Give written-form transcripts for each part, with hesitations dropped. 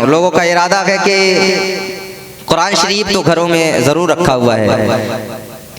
लोगों का इरादा है कि कुरान शरीफ तो घरों में ज़रूर रखा हुआ है,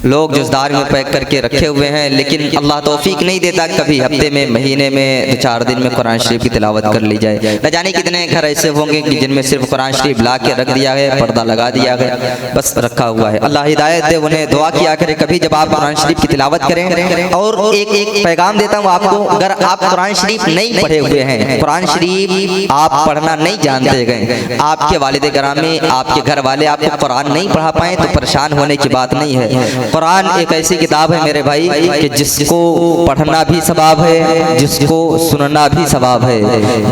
लोग जुज़दार में पैक करके रखे हुए हैं, लेकिन अल्लाह तौफीक नहीं देता कभी हफ्ते में, महीने में, 4 दिन में कुरान शरीफ की तिलावत कर ली जाए। न जाने कितने घर ऐसे होंगे कि जिनमें सिर्फ कुरान शरीफ ला के रख दिया गया, पर्दा लगा दिया गया, बस रखा हुआ है। अल्लाह हिदायत दे, उन्हें दुआ किया करे कभी जब आप कुरान शरीफ की तिलावत करें। और एक पैगाम देता हूँ आपको, अगर आप कुरान शरीफ नहीं पढ़े हुए हैं, कुरान शरीफ आप पढ़ना नहीं जानते गए, आपके वालिद गिरामी, आपके घर वाले आपको कुरान नहीं पढ़ा पाए तो परेशान होने की बात नहीं है। कुरान एक ऐसी किताब है मेरे भाई कि जिसको पढ़ना भी सवाब है, जिसको सुनना भी सवाब है,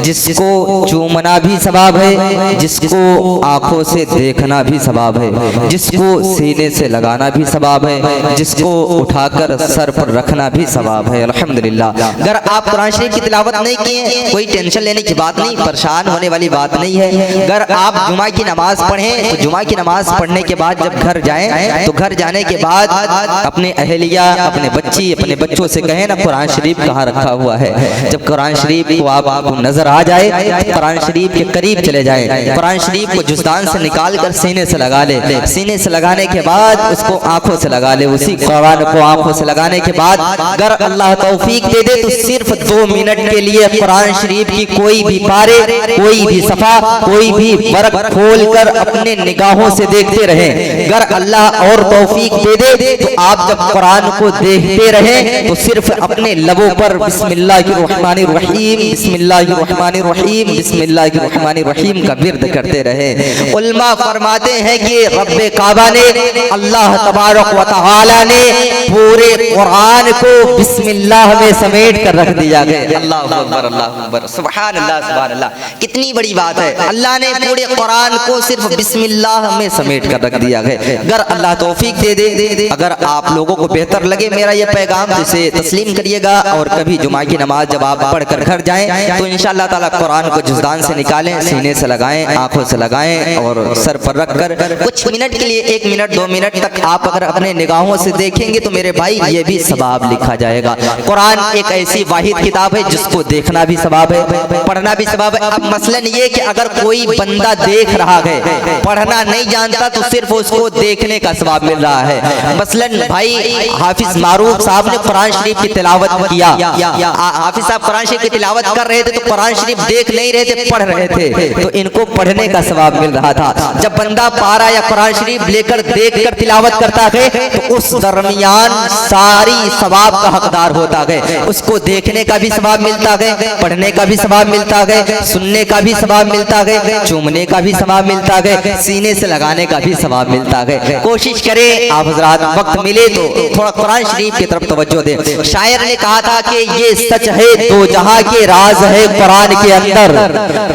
जिसको चूमना भी सवाब है, जिसको आंखों से देखना भी सवाब है, जिसको सीने से लगाना भी सवाब है, जिसको उठाकर सर पर रखना भी सवाब है। अल्हम्दुलिल्लाह। अगर आप कुरान शरीफ की तिलावत नहीं किए, कोई टेंशन लेने की बात नहीं, परेशान होने वाली बात नहीं है। अगर आप जुमा की नमाज पढ़ें तो जुमा की नमाज पढ़ने के बाद जब घर जाएं तो घर जाने के बाद अपने अहलिया, अपने बच्ची, अपने बच्चों से कहें ना कुरान शरीफ कहाँ रखा हुआ है। जब कुरान शरीफ को आपको नजर आ जाए, कुरान शरीफ के करीब चले जाएं, कुरान शरीफ को जुस्तान से निकाल कर सीने से लगा ले, सीने से लगाने के बाद उसको आंखों से लगा ले। उसी कुरान को आंखों से लगाने के बाद अगर अल्लाह तौफीक दे दे तो सिर्फ 2 मिनट के लिए कुरान शरीफ की कोई भी पारे, कोई भी सफा, कोई भी वर्क खोल कर अपने निगाहों से देखते रहें। अगर अल्लाह और तौफीक दे दे तो आप जब कुरान को देखते रहे तो सिर्फ अपने लबों पर बिस्मिल्लाहिर्रहमानिर्रहीम, बिस्मिल्लाहिर्रहमानिर्रहीम, बिस्मिल्लाहिर्रहमानिर्रहीम का विर्द करते रहे। उल्मा फरमाते हैं कि रब्बे काबा ने, अल्लाह तबारक व तआला ने पूरे कुरान को बिस्मिल्लाह में समेट कर रख दिया गया। अल्लाहु अकबर, अल्लाहु अकबर, सुभान अल्लाह, सुभान अल्लाह। कितनी बड़ी बात है, अल्लाह ने पूरे कुरान को सिर्फ बिस्मिल्लाह में समेट कर रख दिया गया। अगर अल्लाह तौफीक दे दे, अगर आप लोगों को बेहतर लगे मेरा ये पैगाम तो इसे तस्लीम करिएगा। और कभी जुमा की नमाज जब आप पढ़कर घर जाएं तो इंशाअल्लाह ताला कुरान को जुज़दान से निकालें, सीने से लगाएं, आंखों से लगाएं और सर पर रखकर कुछ मिनट के लिए, 1 मिनट 2 मिनट तक आप अगर अपने निगाहों से देखेंगे तो मेरे भाई ये भी सवाब लिखा जाएगा। कुरान एक ऐसी वाहिद किताब है जिसको देखना भी सवाब है, पढ़ना भी सवाब है। अब मसलन ये कि अगर कोई बंदा देख रहा है, पढ़ना नहीं जानता तो सिर्फ उसको देखने का सवाब मिल रहा है। मसलन भाई हाफिज मारूफ साहब ने कुरान शरीफ की तिलावत किया, हाफिज साहब कुरान शरीफ की तिलावत कर रहे थे तो कुरान शरीफ देख नहीं रहे थे, पढ़ रहे थे, तो इनको पढ़ने का सवाब मिल रहा था। जब बंदा पारा या कुरान शरीफ लेकर देख कर तिलावत करता है तो उस दरमियान सारी सवाब का हकदार होता है। उसको देखने का भी सवाब मिलता है, पढ़ने का भी सवाब मिलता है, सुनने का भी सवाब मिलता है, चूमने का भी सवाब मिलता है, सीने से लगाने का भी सवाब मिलता है। कोशिश करें आप हजरात, वक्त मिले तो थोड़ा कुरान शरीफ की तरफ तवज्जो दें। शायर ने कहा था कि ये सच है दो जहां के राज है कुरान के अंदर,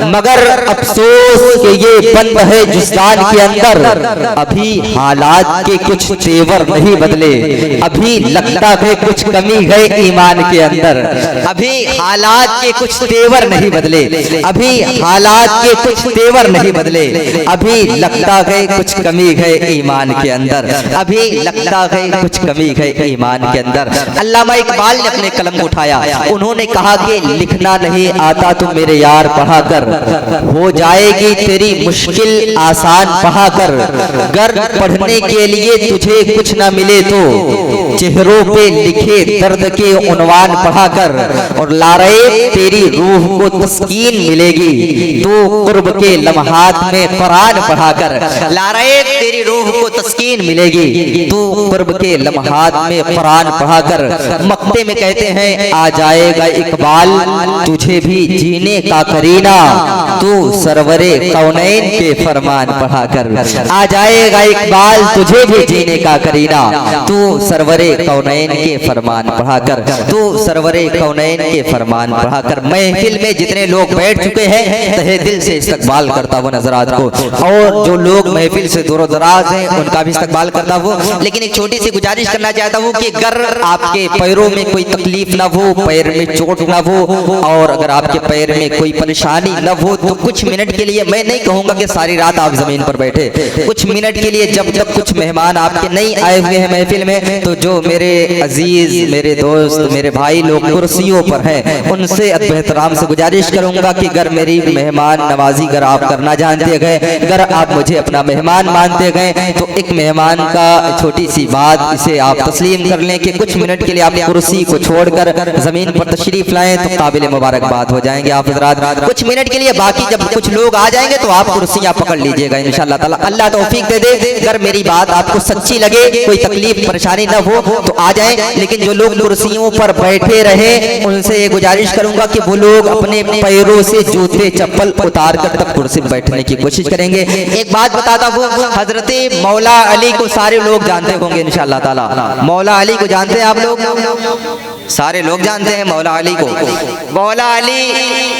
मगर अफसोस कि ये बंद है जुज़दान के अंदर। अभी हालात के कुछ तेवर नहीं बदले, अभी लगता है कुछ कमी है ईमान के अंदर। अभी हालात के कुछ तेवर नहीं बदले, अभी हालात के कुछ तेवर नहीं बदले, अभी लगता है कुछ कमी है ईमान के अंदर, अभी लगता है कुछ कमी है ईमान के अंदर। अल्लामा इकबाल ने अपने कलम को उठाया, उन्होंने कहा कि लिखना नहीं आता तो मेरे यार पढ़ा कर, हो जाएगी तेरी मुश्किल आसान पढ़ा कर। गर पढ़ने के लिए तुझे कुछ ना मिले तो चेहरों पे लिखे दर्द के उन्वान पढ़ा कर, और लारे तेरी रूह को तस्कीन मिलेगी तो कुर्ब के लम्हात में कुरान पढ़ा कर। लारे तेरी रूह को तस्कीन मिलेगी तो कुर्ब के लम्हात में कुरान पढ़ा कर। मक्ते में कहते हैं आ जाएगा इकबाल तुझे भी जीने का करीना, तू सरवरे कौनैन के फरमान पढ़ा कर। आ जाएगा इकबाल तुझे भी जीने का करीना, तू सरवरे कौनैन के फरमान पढ़ा कर, तू सरवरे कौनैन के फरमान पढ़ा कर। महफिल में जितने लोग बैठ चुके हैं तहे दिल से इस्तकबाल करता वो नजरात को, और जो लोग महफिल से दूर दराज हैं उनका भी इस्तकबाल करता वो। लेकिन एक छोटी सी गुजारिश करना चाहता हूँ कि अगर आपके पैरों में कोई तकलीफ ना हो, पैर में चोट ना हो, और अगर आपके पैर में कोई परेशानी न हो तो तो कुछ मिनट के लिए, मैं नहीं कहूँगा कि सारी रात आप जमीन पर बैठे, कुछ मिनट के लिए जब तक कुछ मेहमान आपके नहीं आए हुए हैं महफिल में, तो जो मेरे अजीज, मेरे दोस्त, मेरे भाई लोग कुर्सियों पर हैं, उनसे अदब एहतराम से गुजारिश करूंगा कि अगर मेरी मेहमान नवाजी अगर आप करना जानते गए, अगर आप मुझे अपना मेहमान मानते गए, तो एक मेहमान का छोटी सी बात इसे आप तस्लीम कर लें कि कुछ मिनट के लिए आप कुर्सी को छोड़कर जमीन पर तशरीफ लाएं तो काबिल मुबारकबाद हो जाएंगे आप हज़रात। कुछ मिनट के लिए, बाकी जब कुछ लोग आ जाएंगे तो आप कुर्सियां पकड़ लीजिएगा इंशाअल्लाह ताला। अल्लाह तौफीक दे दे। अगर मेरी बात आपको सच्ची लगे, कोई तकलीफ परेशानी न हो तो आ जाए, लेकिन जो लोग कुर्सियों पर बैठे रहे उनसे ये गुजारिश करूंगा कि वो लोग अपने पैरों से जूते चप्पल उतार कर तब कुर्सी पर बैठने की कोशिश करेंगे। एक बात बताता हूँ, हजरत मौला अली को सारे लोग जानते होंगे इंशाअल्लाह ताला। मौला अली को जानते हैं आप लोग? सारे लोग जानते हैं मौला अली को। मौला अली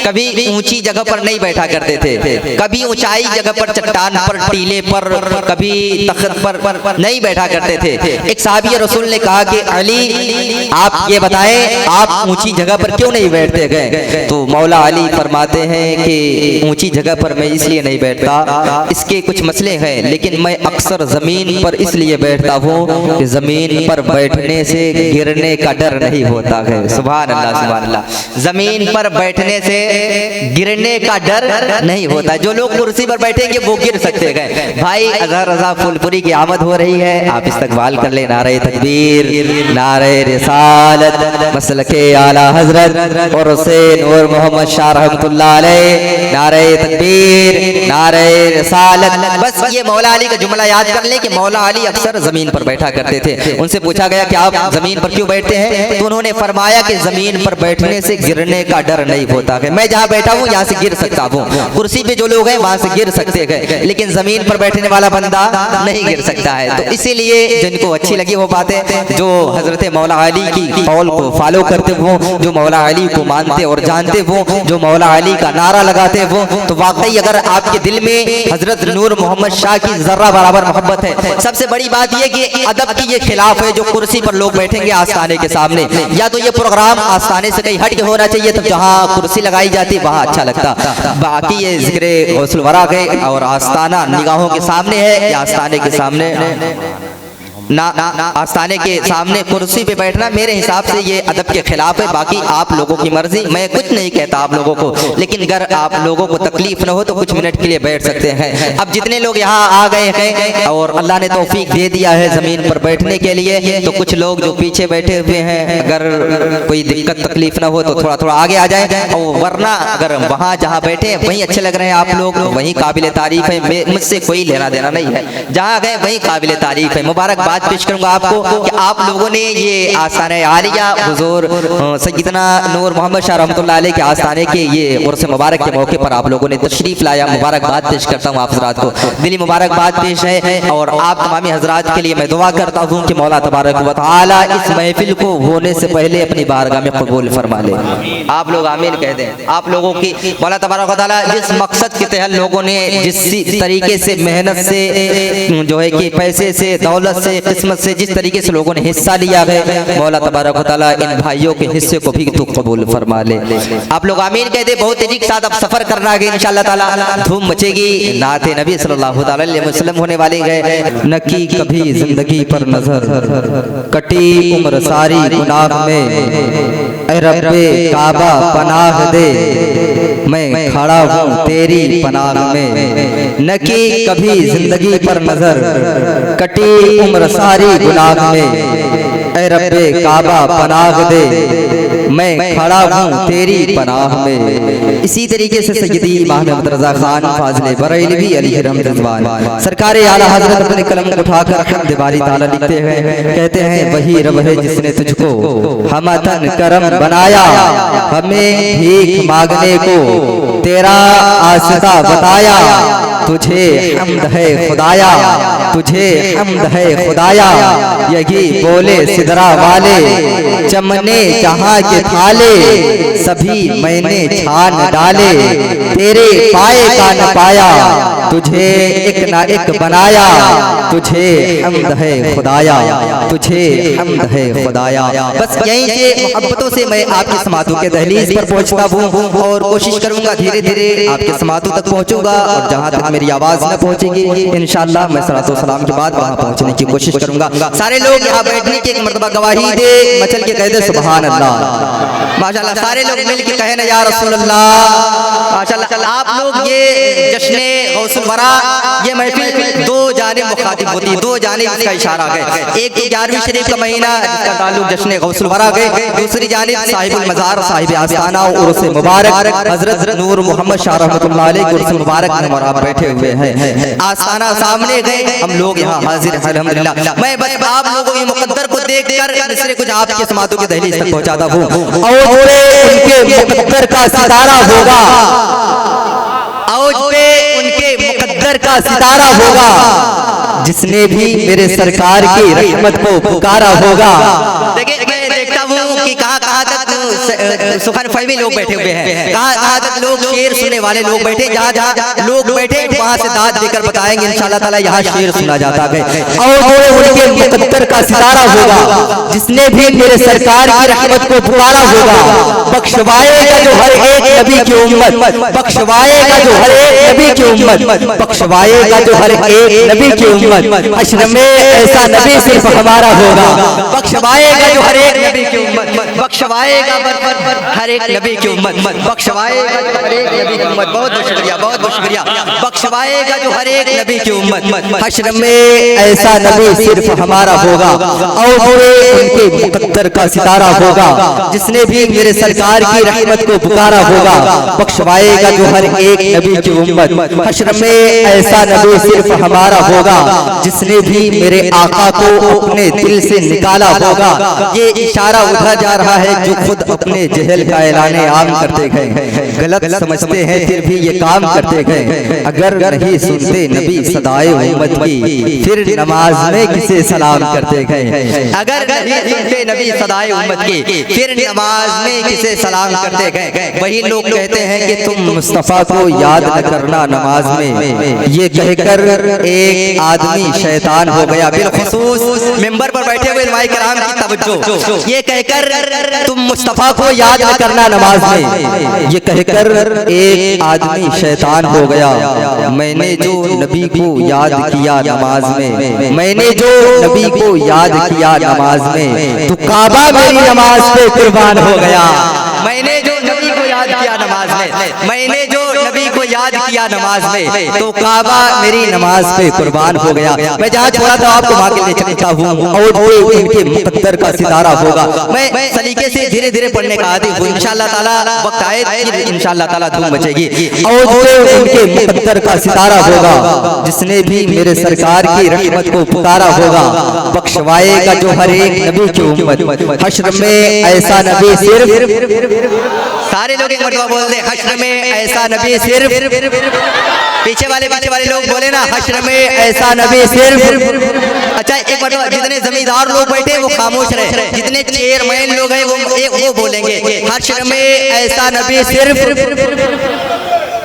कभी ऊंची जगह पर नहीं बैठा करते थे, कभी ऊंचाई जगह पर, चट्टान पर, टीले पर, कभी तख्त पर नहीं बैठा करते थे। एक साहबी रसूल ने कहा कि अली आप ये बताएं, आप ऊंची जगह पर क्यों नहीं बैठते गए? तो मौला अली फरमाते हैं कि ऊंची जगह पर मैं इसलिए नहीं बैठता, इसके कुछ मसले हैं, लेकिन मैं अक्सर जमीन पर इसलिए बैठता हूँ कि जमीन पर बैठने से गिरने का डर नहीं होता है। सुभान अल्लाह, सुभान अल्लाह। जमीन पर बैठने से गिरने का डर नहीं होता। जो लोग कुर्सी पर बैठेंगे वो गिर सकते हैं। भाई अज़हर रज़ा फुलपुरी की आमद हो रही है, आप इस्तकबाल कर ले। नारे तकबीर, नारे रिसालत, मसलके आला हजरत और हुसैन और मोहम्मद शाह रहमतुल्लाह अलैह। नारे तकबीर, नारे रिसालत। बस ये मौला अली का जुमला याद कर ले कि मौला अली अक्सर जमीन पर बैठा करते थे। उनसे पूछा गया कि आप जमीन पर क्यों बैठते हैं, तो उन्होंने फरमाया कि जमीन पर बैठने से गिरने का डर नहीं होता है। मैं जहाँ बैठा हूँ यहाँ से गिर सकता हूँ, कुर्सी पे जो लोग हैं वहां से गिर सकते हैं, लेकिन जमीन पर बैठने वाला बंदा नहीं गिर सकता है। तो इसीलिए जिनको अच्छी लगी वो बातें, जो हजरत मौला अली की कौल को फॉलो करते हो, जो मौला अली को मानते और जानते हो, जो मौला अली का नारा लगाते हो, तो वाकई अगर आपके दिल में हजरत नूर मोहम्मद शाह की जर्रा बराबर मोहब्बत है। सबसे बड़ी बात यह कि अदब की ये खिलाफ है जो कुर्सी पर लोग बैठेंगे आस्थाने के सामने, या तो ये प्रोग्राम आस्थाने से कहीं हट के होना चाहिए, तब जहाँ कुर्सी लगाई जाती वहाँ अच्छा लगता। बाकी ये जिक्र गौसुल वरा है और आस्थाना निगाहों के सामने है, या आस्थाने के सामने ना आस्थाने के सामने कुर्सी पे बैठना मेरे हिसाब से ये अदब के खिलाफ है। बाकी आप लोगों की मर्जी, मैं कुछ नहीं कहता आप लोगों को, लेकिन अगर आप लोगों को तकलीफ न हो तो कुछ मिनट के लिए बैठ सकते हैं। अब जितने लोग यहाँ आ गए हैं और अल्लाह ने तौफीक दे दिया है जमीन पर बैठने के लिए, तो कुछ लोग जो पीछे बैठे हुए हैं, अगर कोई दिक्कत तकलीफ न हो तो थोड़ा थोड़ा आगे आ जाए, और वरना अगर वहाँ जहाँ बैठे हैं वहीं अच्छे लग रहे हैं आप लोग, वहीं काबिल तारीफ है, मुझसे कोई लेना देना नहीं है। जहाँ गए वहीं काबिल तारीफ है। मुबारकबाद पेश करूंगा आपको कि आप लोगों ने ये आस्थाने आलिया हुजूर सैयदना नूर मोहम्मद शाह रहमतुल्लाह अलैह के आस्थाने के ये उर्स मुबारक के मौके पर आप लोगों ने तशरीफ लाया। मुबारकबाद पेश करता हूँ आप हजरात को, दिली मुबारकबाद पेश है। और आप तमामी हजरात के लिए मैं दुआ करता हूँ कि मौला तबारक व तआला इस महफिल को होने से पहले अपनी बारगाह में कबूल फरमा ले। आप लोग आमीन कह दें। आप लोगों की मौला तबारक व तआला जिस मकसद के तहत लोगों ने जिस तरीके से मेहनत से जो है कि पैसे से, दौलत से, किस्मत से, जिस तरीके से लोगों ने हिस्सा लिया है, मौला तबारक व तआला इन भाइयों के हिस्से को भी तू कबूल फरमा ले। आप लोग आमीन कहते। बहुत तेजी के साथ अब सफर करना है इंशाअल्लाह ताला, धूम मचेगी। नाते नबी सल्लल्लाहु अलैहि वसल्लम होने वाली है। न की कभी जिंदगी पर नजर, कटी उम्र सारी गुनाह में, ऐ रब्बे काबा पनाह दे, मैं खड़ा हूँ तेरी पनाह में। न की कभी जिंदगी पर नजर, कटी उम्र सारी गुनाह में, ऐ रब्बे काबा पनाह दे, मैं खड़ा हूँ तेरी पनाह में। इसी तरीके से सैयदी इमाम अहमद रज़ा खान फाज़िल बरेलवी अलैहि रहमतुल्लाह सरकार आला हज़रत अपने कलम उठाकर हम्द बारी ताला लिखते हैं, कहते हैं वही रब है जिसने तुझको हमतन करम बनाया, हमें भीख मांगने को तेरा आशिका बताया। तुझे हम्द है खुदाया, तुझे हम्द है खुदाया, यही बोले सिदरा वाले, चमने जहां के थाले सभी मैंने छान डाले, तेरे पाए का न पाया, तुझे एक ना एक बनाया, तुझे हम्द है खुदाया। तुझे हम्द है खुदाया। बस यहीं से मोहब्बतों से मैं आपकी समातों के दहलीज पर पहुंचता हूँ और कोशिश करूंगा धीरे धीरे आपके समातों तक पहुंचूंगा, और जहां तक मेरी आवाज न पहुंचेगी इंशाअल्लाह मैं सलातो सलाम के बाद वहां पहुंचने की कोशिश करूंगा। सारे लोग यहाँ बैठने की एक मर्तबा गवाही दे, मचल के कह दे सुभान अल्लाह। माशाअल्लाह सारे लोग मिल के कहे ना या रसूल अल्लाह। माशाअल्लाह आप लोग ये जश्न गौसुल वरा ये महफिल दो जानिब मुखातिब होती है, दो जानिब इसका इशारा है। एक 11वीं शरीफ का महीना जिसका ताल्लुक जश्न गौसुल वरा है, दूसरी जानिब साहिबुल मज़ार साहिब आस्ताना उर्स मुबारक हजरत नूर मोहम्मद शाह रहमतुल्लाह अलैह उर्स मुबारक में आप बैठे हुए हैं। आस्ताना सामने गए, हम लोग यहाँ हाजिर हैं अल्हम्दुलिल्लाह। मैं बस आप लोगों की मुकद्दर को देखकर दूसरे कुछ आपके समातों के दहलीज तक पहुंचाता हूँ। और उनके मुकद्दर का सितारा होगा, औज पे उनके मुकद्दर का सितारा होगा, जिसने भी मेरे सरकार की रहमत को पुकारा होगा। देखिए मैं देखता हूँ कि कहाँ कहाँ तक सुखन फहमी लोग बैठे हुए हैं, कहाँ कहाँ तक लोग शेर सुनने वाले लोग बैठे, जहाँ जहाँ लोग बैठे वहाँ से दाद देकर बताएंगे इंशाअल्लाह ताला यहाँ शेर सुना जाता है। और उनके मुकद्दर का सितारा होगा, जिसने भी मेरे सरकार की रहमत को पुकारा होगा, बख्शवाएगा जो हर एक नबी की उम्मत, बख्शवाएगा जो हर एक नबी की उम्मत, बख्शवाएगा जो हर एक नबी की उम्मत। हश्र में ऐसा नबी सिर्फ हमारा होगा, बख्शवाएगा जो हर एक नबी की उम्मत, बख्शवाएगा हर एक नबी की उम्मत, बख्शवाएगा जो हर एक नबी की उम्मत। बहुत बहुत शुक्रिया, बहुत बहुत शुक्रिया। बख्शवाएगा जो हर एक नबी की उम्मत, हश्र में ऐसा नबी सिर्फ हमारा होगा, और उनके मुकद्दर का सितारा होगा, जिसने भी मेरे सरकार की रहमत को पुकारा होगा, बख्शवाएगा जो हर एक नबी की उम्मत। हश्र में ऐसा नबी सिर्फ हमारा होगा, जिसने भी मेरे आका को अपने दिल से निकाला होगा। ये इशारा उठा जा रहा है जो खुद अपने जहल का ऐलाने आम करते गए, गलत समझते हैं फिर भी ये काम करते गए। अगर नहीं सुनते नबी सदाए उम्मत की, फिर नमाज में किसे सलाम करते गए। अगर नहीं सुनते नबी सदाए उम्मत की, फिर नमाज में किसे सलाम करते गए। वही लोग कहते हैं कि तुम मुस्तफा को याद न करना नमाज में, ये कहकर एक आदमी शैतान हो गया। बिलखुसूस मेंबर पर बैठे हुए उलमाए किराम की तवज्जो, ये कहकर तुम मुस्तफा को याद न करना नमाज में, ये कहकर एक आदमी शैतान हो गया। मैंने जो नबी को याद किया नमाज में, मैंने जो नबी को याद किया नमाज में, तो काबा मेरी नमाज पे कुर्बान हो गया। मैंने जो नबी को याद किया नमाज में, मैंने जो नबी को याद किया नमाज में, तो काबा मेरी नमाज पे कुर्बान हो गया। मैं जहाँ छोड़ा था आपको वहाँ के ले चलता हूँ, और इनके मुकद्दर का सितारा होगा। मैं सलीके से धीरे धीरे पढ़ने का आदी हूँ, इंशाअल्लाह ताला वक्त आए इंशाअल्लाह ताला धूम मचेगी। और इनके मुकद्दर का सितारा होगा, जिसने भी मेरे सरकार की रहमत को पुकारा होगा, बख्शवाएगा जो हर एक नबी की उम्मत। हश्र में ऐसा नबी सिर्फ, सारे लोग एक मरतबा बोल दे, हश्र में ऐसा नबी सिर्फ। पीछे वाले लोग बोले ना, हश्र में ऐसा नबी सिर्फ। अच्छा एक मरतबा जितने जमींदार लोग बैठे वो खामोश रहे, जितने चेयरमैन लोग हैं वो बोलेंगे, हश्र में ऐसा नबी सिर्फ,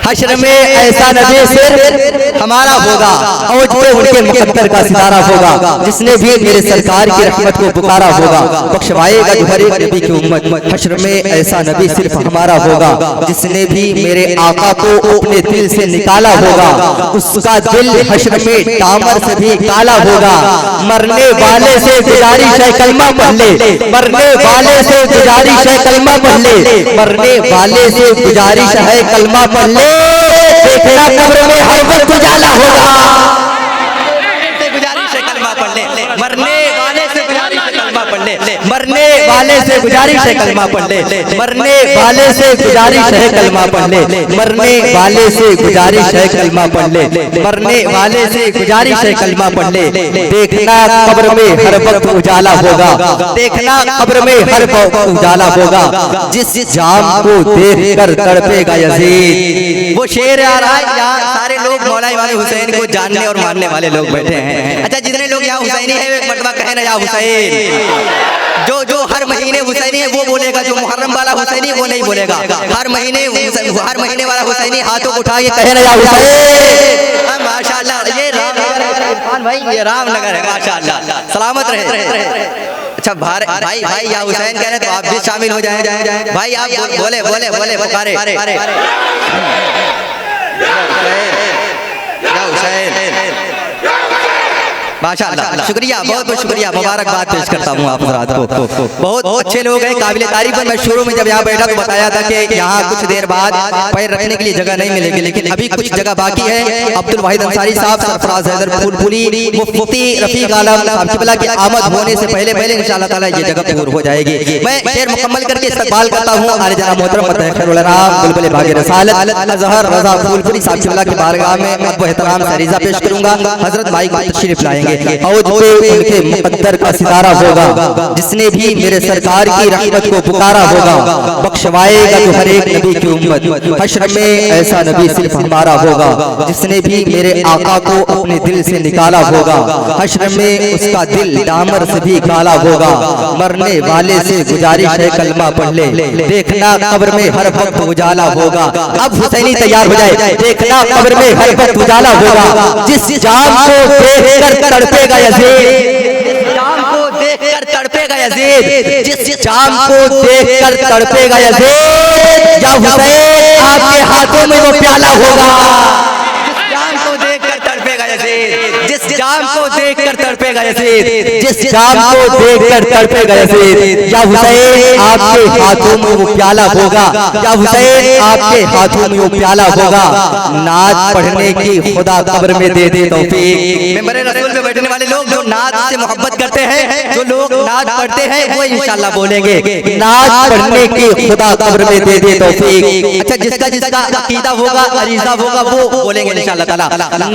हश्र में ऐसा नबी सिर्फ हमारा होगा, और जो उनके मुकद्दर का सितारा होगा, जिसने भी मेरे सरकार की रहमत को पुकारा होगा, बख्शवाएगा जो हर एक नबी की उम्मत। हश्र में ऐसा नबी सिर्फ हमारा होगा, जिसने भी मेरे आका को अपने दिल से निकाला होगा, उसका दिल हश्र में तामर से भी काला होगा। मरने वाले से गुजारिश है कलमा पढ़ ले, मरने वाले से गुजारिश है कलमा पढ़ ले, मरने वाले से गुजारिश है कलमा पढ़ ले, देखना कब्र में हर वक्त उजाला होगा। गुजारिश है कलमा पढ़ ले, मरने वाले से गुजारिश है कलमा पढ़ ले, मरने वाले से गुजारिश है कलमा पढ़ ले, मरने वाले से गुजारिश है कलमा पढ़ ले, मरने वाले से गुजारिश है कलमा पढ़ ले, मरने वाले से गुजारिश है कलमा पढ़ ले। देखना कब्र में हर वक्त उजाला होगा, देखना कब्र में हर वक्त उजाला होगा, जिस जाम को देख कर तड़पेगा यजीद। वो शेर आ रहा है, यहाँ सारे लोग मौला इमाम हुसैन को जानने और मानने वाले लोग बैठे हैं। अच्छा जितने लोग यहाँ हुसैनी है एक मर्तबा कहे ना या हुसैन। जो हर महीने हुसैनी है वो बोलेगा, जो मुहर्रम वाला हुसैनी वो नहीं बोलेगा। हर महीने वाला हुसैनी हाथों को उठा के कहे ना या हुसैन। माशाअल्लाह ये भाई ये रामनगर है माशाअल्लाह, सलामत रहे। अच्छा भाई या हुसैन कह रहे तो आप भी शामिल हो जाएं। भाई आप बोले बोले बोले पुकारे या हुसैन। माशाअल्लाह, शुक्रिया, बहुत बहुत शुक्रिया, मुबारकबाद पेश करता हूँ आप हज़रात को। बहुत अच्छे लोग हैं, काबिल तारीफ है। मैं शुरू में जब यहाँ बैठा तो बताया था कि यहाँ कुछ देर बाद पैर रखने के लिए जगह नहीं मिलेगी, लेकिन अभी कुछ जगह बाकी है। अब्दुल वाहिद अंसारी साहब, सरफराज हैदर फूलपुरी, मुफ्ती रफीक आलम साहब क़िबला की आमद होने से पहले इंशाअल्लाह ताला ये जगह पूरी हो जाएगी। मैं शेर मुकम्मल करके इस्तकबाल करता हूँ आले जनाब मोहतरम मुतहहिर उलराम बुलबुल बाग़ रसालत अज़हर रज़ा फूलपुरी साहब क़िबला की बारगाह में अदब व एहतराम से अरीज़ा पेश करूँगा। हज़रत भाई को तशरीफ लाएंगे। औज पे उनके मुक़द्दर का सितारा होगा, जिसने भी मेरे सरकार की रहमत को पुकारा होगा, बख्शवाएगा तो हर एक नबी की उम्मत। हश्र में ऐसा नबी सिर्फ हमारा होगा, जिसने भी मेरे आका को अपने दिल से निकाला होगा। हश्र में उसका दिल दामर से भी काला होगा। मरने वाले से गुजारिश है कलमा पढ़ ले, देखना कब्र में हर वक्त उजाला होगा। अब हुसैनी तैयार हो जाए, देखना कब्र में हर वक्त उजाला होगा। जिस जाम को देखकर तड़पेगा यज़ीद, जाम को देखकर तड़पेगा यज़ीद, जिस जाम को देखकर तड़पेगा यज़ीद, या हुसैन आपके हाथों में वो प्याला होगा। जिस जाम को देखकर तड़पेगा यज़ीद, जिस जाम को देखकर तड़पेगा यज़ीद, या हुसैन आपके हाथों में वो प्याला होगा, या हुसैन आपके हाथों में वो प्याला होगा। नात पढ़ने की खुदा कब्र में दे दे तौफीक। मेंबरे रसूल पे बैठने वाले लोग जो नात से मोहब्बत करते हैं, जो लोग नात पढ़ते हैं, वो इंशाअल्लाह बोलेंगे नात पढ़ने की खुदा कब्र में दे दे तौफीक। अच्छा, जिसका जिसका अकीदा होगा, अरीज़ा होगा, वो बोलेंगे इंशाअल्लाह ताला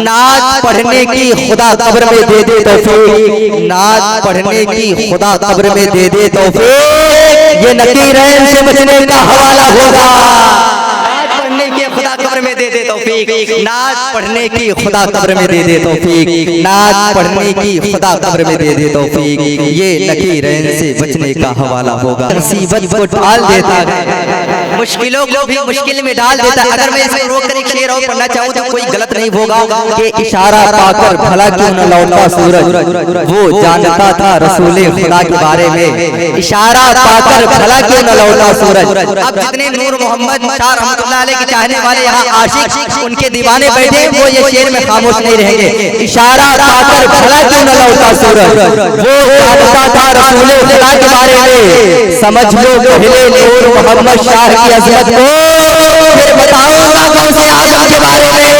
नात पढ़ने की खुदा कब्र में दे दे तौफीक। नात पढ़ने की खुदा कब्र में दे दे तौफीक। ये नकीरैन से बचने का हवाला होगा। नात पढ़ने की खुदा कब्र में दे दे तौफीक। नात पढ़ने की खुदा कब्र में दे दे तौफीक। नात पढ़ने की खुदा कब्र में दे दे तौफीक। ये नकीरैन से बचने का हवाला होगा। मुसीबत को टाल देता है, मुश्किलों को भी मुश्किल में डाल देता है। अगर मैं इसको रोक कर एक शेर और पढ़ना चाहूँ तो कोई गलत नहीं होगा कि इशारा पाकर भला क्यों न लौटा सूरज, वो जानता था रसूले खुदा के बारे में। इशारा पाकर भला क्यों न लौटा सूरज। अब जितने नूर मोहम्मद शाह रहमतुल्लाह अलैह के चाहने वाले यहाँ आशिक उनके दीवाने बैठे, वो ये शेर में खामोश नहीं रहेंगे। इशारा पाकर भला क्यों न लौटा सूरज, वो जानता था रसूले खुदा के बारे में। समझ लो पहले नूर मोहम्मद शाह की अज़मत को, फिर बताऊंगा कौन से आजम के बारे में।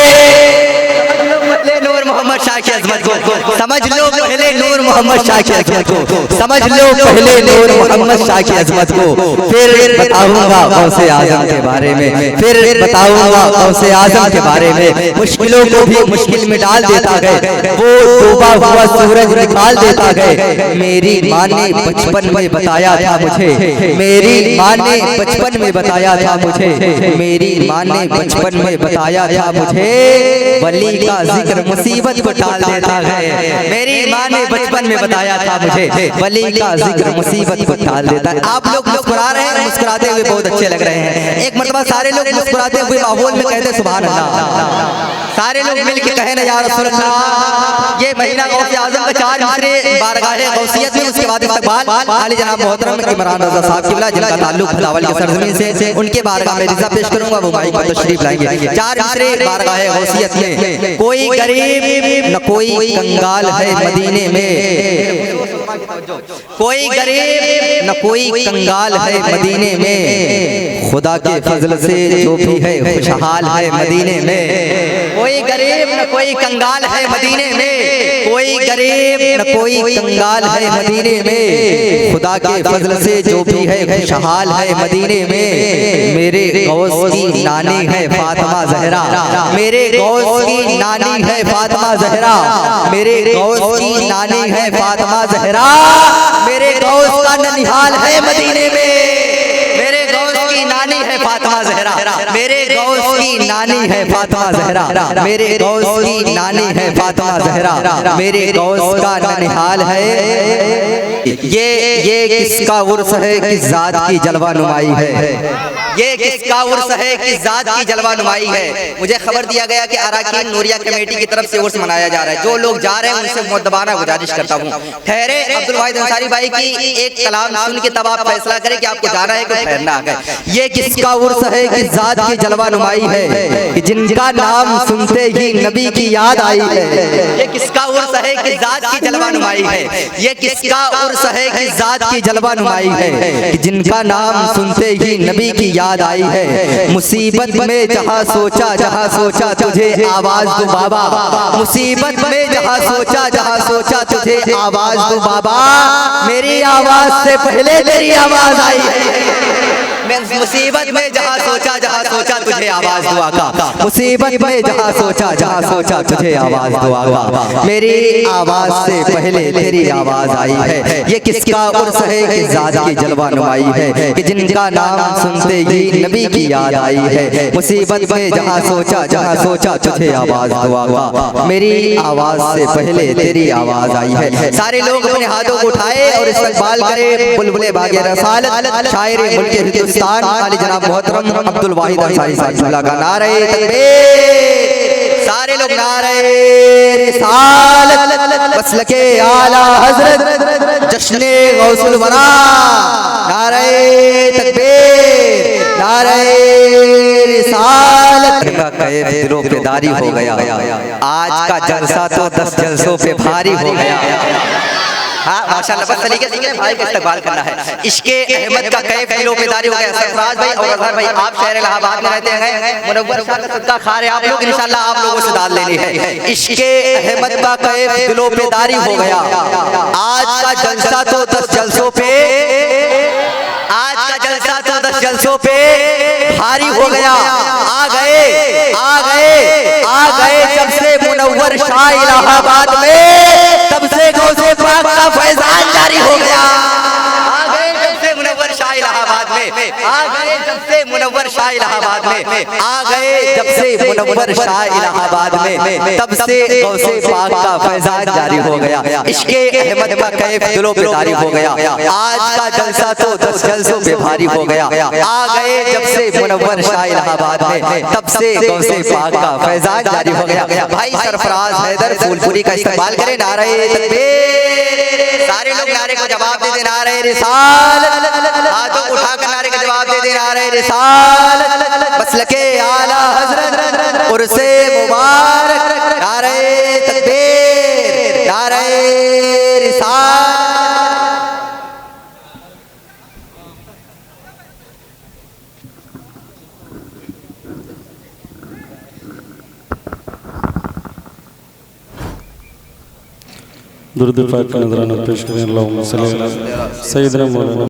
नूर मोहम्मद शाह की अज़मत को समझ लो पहले, नूर मोहम्मद शाह की अज़मत को समझ लो पहले, नूर मोहम्मद शाह की अज़मत को, फिर बताऊंगा कौन से आजम के बारे में। फिर बताऊंगा कौन से आजम के बारे में। मुश्किलों को भी मुश्किल में डाल देता गए, वो डूबा हुआ सूरज निकाल देता गए। मेरी माँ ने बचपन में बताया था मुझे, मेरी माँ ने बचपन में बताया था मुझे, मेरी माँ ने बचपन में बताया था मुझे, वली का जिक्र मुसीबत को टाल देता है। मेरी माँ ने बचपन में बताया था मुझे, वली का जिक्र मुसीबत को टाल देता है। आप लोग मुस्कुरा रहे हैं, मुस्कुराते हुए बहुत अच्छे लग रहे हैं। एक मरतबा सारे लोग मुस्कुराते हुए माहौल में कहते सुभान अल्लाह। सारे लोग मिलके कहे ना या रसूल अल्लाह। ये महीना गौसे आज़म का 4 मिसरे बारगाहे गौसियत में, उसके बाद इस्तकबाल आली जनाब मोहतरम इमरान रज़ा साहब क़िबला जिनका ताल्लुक भलावल की सरज़मीन से, उनके बारगाह में रिज़ा पेश करूंगा, वो माइक पर तशरीफ लाएंगे। 4 मिसरे बारगाहे गौसियत में। कोई गरीब न कोई कंगाल है मदीने में, कोई गरीब न कोई कंगाल है मदीने में, खुदा के फजल से जो भी है खुशहाल है मदीने में। कोई गरीब न कोई कंगाल है मदीने में, कोई गरीब न कोई कंगाल है मदीने में, खुदा के फजल से जो भी है खुशहाल है मदीने में। मेरे गौस की नानी है फातिमा ज़हरा, मेरे गौस की नानी है फातिमा ज़हरा, मेरे गौस की नानी है फातिमा ज़हरा, मेरे गौस का ननिहाल है मदीने में। मेरे गौस की नानी है फातिमा फातिमा ज़हरा, मेरे गौस की नानी है फातिमा ज़हरा, मेरे गौस की नानी है फातिमा ज़हरा, मेरे गौस का ननिहाल है। ये किसका उर्स है, किस जात की जलवा नुमाई है, ये किसका उर्स है, किस जात की जलवा नुमाई है। मुझे खबर दिया गया कि अराकीन नूरिया कमेटी की तरफ से उर्स मनाया जा रहा है। जो लोग जा रहे हैं उनसे मुद्दबाना गुजारिश करता हूँ, ठहरे अब्दुल वाहिद अंसारी भाई की एक कलाम सुन के तब आप फैसला करें कि आपको जाना है कि ठहरना है। ये किसका उर्स है, किस जात की जलवा नुमाई है, कि जिनका नाम सुनते ही नबी की याद आई है। ये किसका उर्स है, किस जात की जलवा नुमाई है, ये किसका उर्स है, किस जात की जलवा नुमाई है, कि जिनका नाम सुनते ही नबी की याद आई है। मुसीबत में जहाँ सोचा तुझे आवाज दो बाबा, मुसीबत में जहाँ सोचा तुझे आवाज दो बाबा, मेरी आवाज से पहले तेरी आवाज आई है। मैं मुसीबत में जहाँ सोचा तुझे आवाज दुआ का, मुसीबत में जहाँ सोचा तुझे आवाज दुआ का, मेरी आवाज से पहले तेरी आवाज आई है। ये किसका उर्स है, किस जात की जलवा नुमाई है, कि जिनका नाम सुनते ही नबी की याद आई है। मुसीबत में जहाँ सोचा तुझे आवाज दुआ का, मेरी आवाज से पहले तेरी आवाज आई है। सारे लोग अपने हाथों को उठाए और इस्तकबाल करें बुलबुले बागे रसालत, शायर मुल्क हिंदुस्तान आली जनाब मोहतरम अब्दुल वाहिद अंसारी साहब का नारे तकबीर। सारे लोग नारे रिसालत, मसलके आला हजरत, जश्ने गौसुल वरा, नारे तकबीर, नारे रिसालत। का कैफ दिलों पे दारी हो गया, आज का जलसा तो 10 जलसों पे भारी हो गया। हाँ माशाल्लाह, बस तरीके से भाई का इस्तकबाल करना है। इश्के अहमद का कैफ दिलों पे दारी हो गया। सरफराज भाई और अजहर भाई, आप शहर इलाहाबाद में रहते हैं, मुनव्वर शाह का सदका खा रहे हैं आप लोग, इंशाल्लाह आप लोगों से दाद लेनी है। इश्के अहमद का कैफ दिलों पे दारी हो गया, आज का जलसा तो 10 जलसों पे, आज का जलसा तो 10 जलसों पे भारी हो गया। आ गए जब से मुनव्वर शाह इलाहाबाद में, तब से गौसे पाक का फैजान जारी हो गया। आ गए जब से मुनव्वर शाह इलाहाबाद में, आ गए जब से मुनव्वर शाह इलाहाबाद में, आ गए जब से मुनव्वर शाह इलाहाबाद में, तब से गौसे पाक का फैजान जारी हो गया। इश्के अहमद का कैफ दिलों पे जारी हो गया, आज का जलसा तो 10 जलसों पे भारी हो गया। आ गए जब से मुनव्वर शाह इलाहाबाद में, तब से गौसे पाक का फैजान जारी हो गया। भाई सरफराज हैदर फूलपुरी का इस्तकबाल करें, नारे तकबीर। सारे लोग नारे को जवाब दे देना, नारे रिसालत, हाथों उठाकर नारे का जवाब दे देना, नारे रिसालत, मसलके आला हजरत, उर्से मुबारक, नारे तकबीर, नारे रिसालत। दुरूद पाक का नजराना पेश करें। अल्लाहुम्मा सल्ली अला सय्यिदना मौलाना